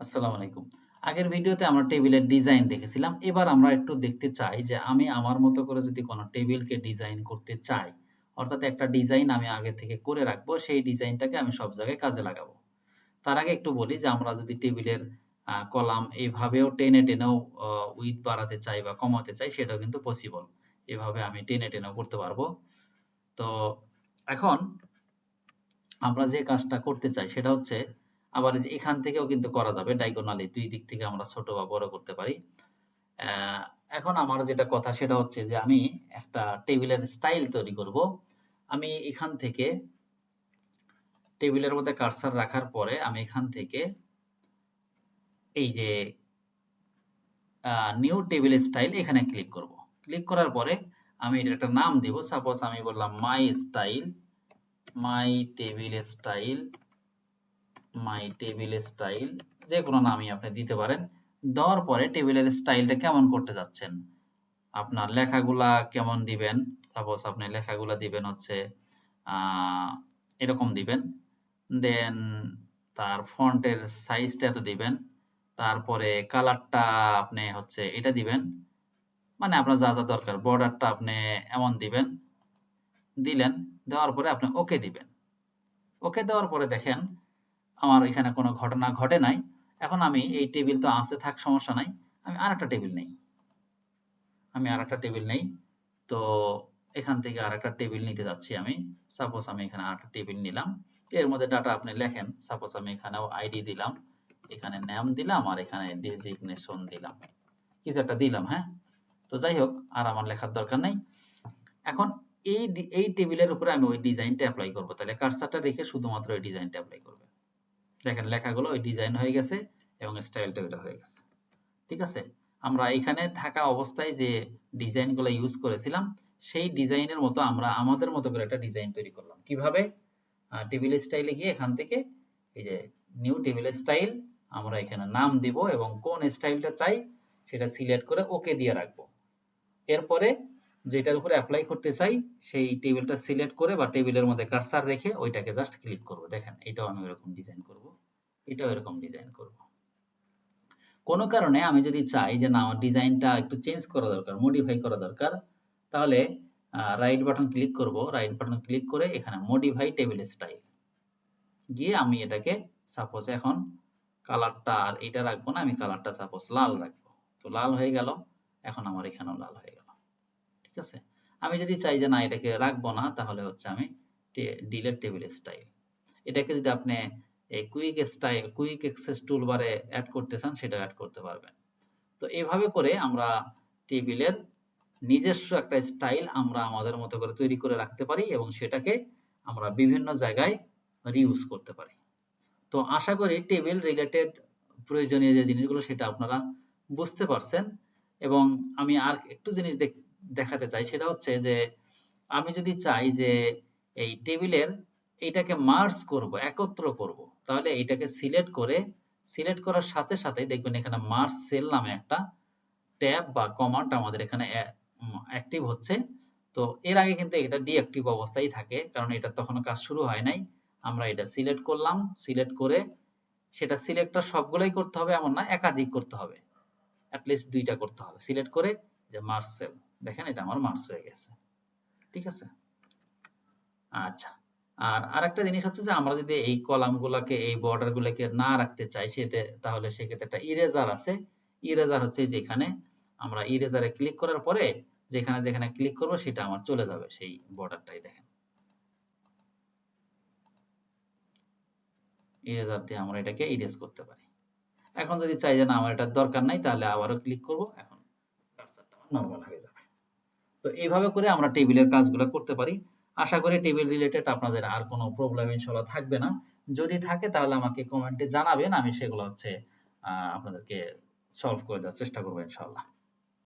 আসসালামু আলাইকুম। আগের ভিডিওতে আমরা টেবিলের ডিজাইন দেখেছিলাম। এবার আমরা একটু দেখতে চাই যে আমি আমার মতো করে যদি কোনো টেবিলকে ডিজাইন করতে চাই, অর্থাৎ একটা ডিজাইন আমি আগে থেকে করে রাখবো, সেই ডিজাইনটাকে আমি সব জায়গায় কাজে লাগাবো। তার আগে একটু বলি যে আমরা যদি টেবিলের কলাম এভাবেও টেনেও উইডথ বাড়াতে চাই বা কমাতে চাই সেটাও কিন্তু পসিবল। এভাবে আমি টেনেও করতে পারবো। তো এখন আমরা যে কাজটা করতে চাই সেটা হচ্ছে আবার এই যে এখান থেকেও কিন্তু করা যাবে ডায়াগোনালি ২ দিক থেকে আমরা ছোট বা বড় করতে পারি। অ্যা এখন আমার যেটা কথা সেটা হচ্ছে যে আমি একটা টেবিলের স্টাইল তৈরি করব। আমি এখান থেকে টেবিলের মধ্যে কার্সর রাখার পরে আমি এখান থেকে এই যে নিউ টেবিল স্টাইল এখানে ক্লিক করব। ক্লিক করার পরে আমি এটার একটা নাম দিব। সাপোজ আমি বললাম মাই টেবিল স্টাইল যেকোনো নামই আপনি দিতে পারেন। দেওয়ার পরে টেবিলের স্টাইলটা কেমন করতে যাচ্ছেন? আপনার লেখাগুলা কেমন দিবেন? সাপোজ আপনি লেখাগুলা দিবেন হচ্ছে এরকম দিবেন। দেন তার ফন্টের সাইজটা এত দিবেন। তারপরে কালারটা আপনি হচ্ছে এটা দিবেন। মানে আপনার যা দরকার। বর্ডারটা আপনি এমন দিবেন। দিলেন। দেওয়ার পরে আপনি ওকে দিবেন। ওকে দেওয়ার পরে দেখেন আমার এখানে কোনো ঘটনা ঘটে নাই। এখন আমি এই টেবিল তো আছে থাক সমস্যা নাই। আমি আরেকটা টেবিল নেই। তো এখান থেকে আরেকটা টেবিল নিতে যাচ্ছি আমি। সাপোজ আমি এখানে আরেকটা টেবিল নিলাম। এর মধ্যে ডাটা আপনি লেখেন। সাপোজ আমি এখানেও আইডি দিলাম, এখানে নাম দিলাম আর এখানে ডেজিগনেশন দিলাম। কিছু একটা দিলাম, হ্যাঁ? তো যাই হোক আর আমার লেখার দরকার নাই। এখন এই টেবিলের উপরে আমি ওই ডিজাইনটা এপ্লাই করব। তাহলে কার্সরটা রেখে শুধুমাত্র এই ডিজাইনটা এপ্লাই করবে। দেখেন লেখাগুলো ওই ডিজাইন হয়ে গেছে এবং স্টাইলটা ওইটা হয়ে গেছে। ঠিক আছে? আমরা এখানে থাকা অবস্থায় যে ডিজাইনগুলো ইউজ করেছিলাম সেই ডিজাইনের মতো আমরা আমাদের মতো করে একটা ডিজাইন তৈরি করলাম। কিভাবে? টেবিল স্টাইলে গিয়ে এখান থেকে এই যে নিউ টেবিল স্টাইল আমরা এখানে নাম দিব এবং কোন স্টাইলটা চাই সেটা সিলেক্ট করে ওকে দিয়ে রাখবো। এরপরে যেটার উপরে অ্যাপ্লাই করতে চাই সেই টেবিলটা সিলেক্ট করে বা টেবিলের মধ্যে কার্সার রেখে ওইটাকে জাস্ট ক্লিক করব। দেখেন এটাও আমি এরকম ডিজাইন করব, এটাও এরকম ডিজাইন করব। কোনো কারণে আমি যদি চাই যে না আমার ডিজাইনটা একটু চেঞ্জ করা দরকার, মডিফাই করা দরকার, তাহলে রাইট বাটন ক্লিক করব। রাইট বাটন ক্লিক করে এখানে মডিফাই টেবিল স্টাইল গিয়ে আমি এটাকে সাপোজ এখন কালারটা আর এটা রাখবো না, আমি কালারটা সাপোজ লাল রাখবো। তো লাল হয়ে গেল। এখন আমার এখানেও লাল হয়ে গেল। ঠিক আছে? আমি যদি চাই যে না এটাকে রাখবো না তাহলে হচ্ছে আমি ডিলিট টেবিল স্টাইল। এটাকে যদি আপনি এই কুইক অ্যাক্সেস টুলবারে অ্যাড করতে চান সেটাও অ্যাড করতে পারবেন। তো এভাবে করে আমরা টেবিলের নিজস্ব একটা স্টাইল আমরা আমাদের মতো করে তৈরি করে রাখতে পারি এবং সেটাকে আমরা বিভিন্ন জায়গায় রিউজ করতে পারি। তো আশা করি টেবিল রিলেটেড প্রয়োজনীয় যে জিনিসগুলো সেটা আপনারা বুঝতে পারছেন এবং আমি আর একটু জিনিস দেখাতে চাই সেটা হচ্ছে যে আমি যদি চাই যে এই টেবিলের এইটাকে মার্জ করব, একত্র করব, তাহলে এইটাকে সিলেক্ট করার সাথে সাথে দেখবেন এখানে মার্জ সেল নামে একটা ট্যাব বা কমান্ড আমাদের এখানে অ্যাক্টিভ হচ্ছে। তো এর আগে কিন্তু এটা ডিঅ্যাক্টিভ অবস্থায় থাকে কারণ এটা তখনও কাজ শুরু হয় নাই। আমরা এটা সিলেক্ট করলাম, সিলেক্ট করে সেটা সিলেক্টটা সবগুলাই করতে হবে এমন না, একাধিক করতে হবে। অ্যাটলিস্ট ২টা করতে হবে। সিলেক্ট করে যে মার্জ সেল, দেখেন এটা আমার মার্জ হয়ে গেছে। ঠিক আছে? আচ্ছা। আর আরেকটা জিনিস হচ্ছে যে আমরা যদি এই কলামগুলোকে এই বর্ডার গুলোকে না রাখতে চাই তাহলে সেক্ষেত্রে একটা ইরেজার আছে। ইরেজার হচ্ছে যে এখানে আমরা ইরেজারে ক্লিক করার পরে যেখানে ক্লিক করব সেটা আমার চলে যাবে সেই বর্ডারটাই দেখেন। ইরেজার দিয়ে আমরা এটাকে ইরেজ করতে পারি। এখন যদি চাই যে না আমার এটার দরকার নাই তাহলে আবারও ক্লিক করব। এখন কার্সারটা আমার নরমাল হয়ে যাবে। তো এইভাবে করে আমরা টেবিলের কাজগুলো করতে পারি। আশা করি টেবিল রিলেটেড আপনাদের আর কোনো প্রবলেম ইনশাআল্লাহ থাকবে না। যদি থাকে তাহলে আমাকে কমেন্টে জানাবেন। আমি সেগুলো হচ্ছে আপনাদেরকে সলভ করে দেওয়ার চেষ্টা করব ইনশাআল্লাহ।